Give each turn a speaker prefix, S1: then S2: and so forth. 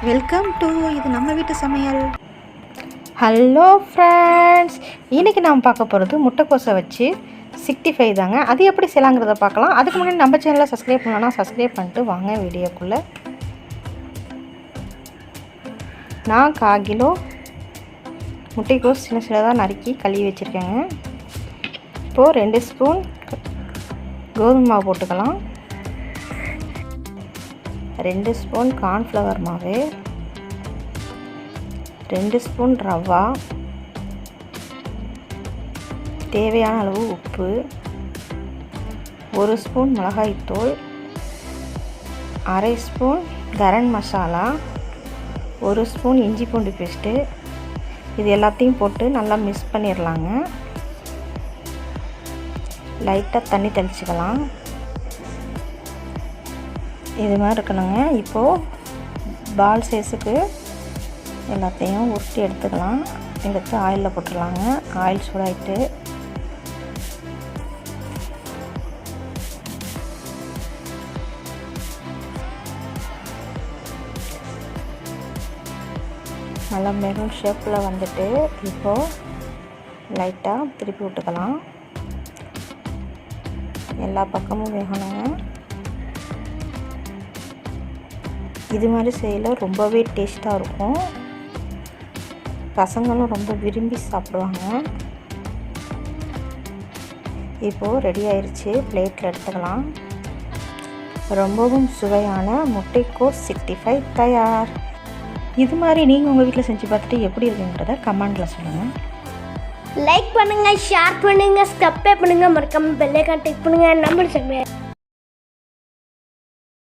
S1: Welcome to இது நம்ம வீட்டு சமையல்.
S2: ஹலோ ஃப்ரெண்ட்ஸ், இன்றைக்கி நாம் பார்க்க போகிறது முட்டைக்கோஸை வச்சு 65 தாங்க. அது எப்படி செய்யலாங்கிறத பார்க்கலாம். அதுக்கு முன்னாடி நம்ம சேனலை சப்ஸ்கிரைப் பண்ணலன்னா சப்ஸ்கிரைப் பண்ணிட்டு வாங்க வீடியோக்குள்ளே. நான் 1/4 கிலோ முட்டைக்கோஸ் சின்ன சின்னதாக நறுக்கி கழுவி வச்சுருக்கேங்க. இப்போது 2 ஸ்பூன் கோதுமை மாவு போட்டுக்கலாம், 2 ஸ்பூன் கார்ன்ஃப்ளவர் மாவு, 2 ஸ்பூன் ரவா, தேவையான அளவு உப்பு, 1 ஸ்பூன் மிளகாய்த்தூள், 1/2 ஸ்பூன் கரம் மசாலா, 1 ஸ்பூன் இஞ்சி பூண்டு பேஸ்ட்டு. இது எல்லாத்தையும் போட்டு நல்லா மிக்ஸ் பண்ணிடலாங்க. லைட்டாக தண்ணி தெளிச்சுக்கலாம். இது மாதிரி இருக்கணுங்க. இப்போது பால் சைஸுக்கு எல்லாத்தையும் உருட்டி எடுத்துக்கலாம். எடுத்து ஆயிலில் போட்டுடலாங்க. ஆயில் சூடாயிட்டு நல்லா மெரூன் ஷேப்பில் வந்துட்டு இப்போது லைட்டாக திருப்பி விட்டுக்கலாம். எல்லா பக்கமும் வேகணுங்க. இது மாதிரி செய்யல ரொம்பவே டேஸ்ட்டாக இருக்கும். பசங்களும் ரொம்ப விரும்பி சாப்பிடுவாங்க. இப்போது ரெடி ஆயிடுச்சு. பிளேட்டில் எடுத்துக்கலாம். ரொம்பவும் சுவையான முட்டைக்கோஸ் 65 தயார். இது மாதிரி நீங்கள் உங்கள் வீட்டில் செஞ்சு பார்த்துட்டு எப்படி இருக்குங்கிறத கமெண்டில் சொல்லுங்கள்.
S3: லைக் பண்ணுங்கள், ஷேர் பண்ணுங்கள், சப்ஸ்கிரைப் பண்ணுங்கள், மறக்காம பெல் ஐகான் கிளிக் பண்ணுங்கள். நம்ம சமையல்